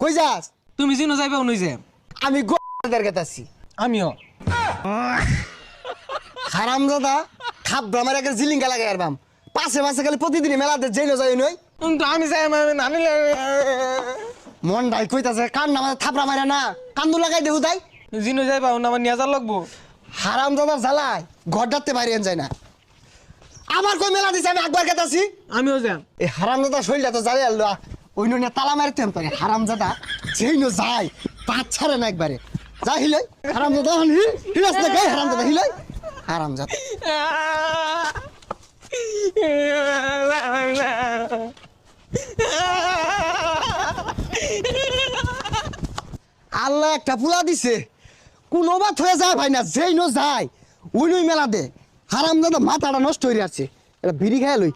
কই যাস? তুমি জিনো যাইবা উনি যে আমি গোদের গেতাছি। আমিও হারামজাদা খাপ ব্রামার একের জিলিঙ্গা লাগাই আরবাম। পাশে পাশে খালি প্রতিদিনই মেলাতে জেনো যাই নই। কিন্তু আমি যাই নানিলে মন ডাই কইতাছে কান না মাথা থাপড়া মারে না কান্দু লাগাই দেহু তাই। জিনো যাইবা উনি আমার নিয়ে যার লাগবো। হারামজাদার জ্বালায় ঘর ডাকতে বাইরে যায় না। আমার কই মেলা দিছে আমি একবার গেতাছি। আমিও যাম। এই হারামজাদা শরীরটা তো জ্বালিয়ে আনলো ওই নুনে তালা মারতে পারে। হারামজাদা যেই নো যায় পাঁচ ছাড়ে না একবারে যা হিলাই। হারামজাদা হিলাস না গায়ে হারামজাদা হিলাই। হারামজাদা আল্লাহ একটা পুলা দিছে কোন বাত হয়ে যায় ভাই না যেই নো যায় ওই নই মেলা দে। হারামজাদা মাথাটা নষ্ট হয়ে আছে। এটা বিড়ি খাই লই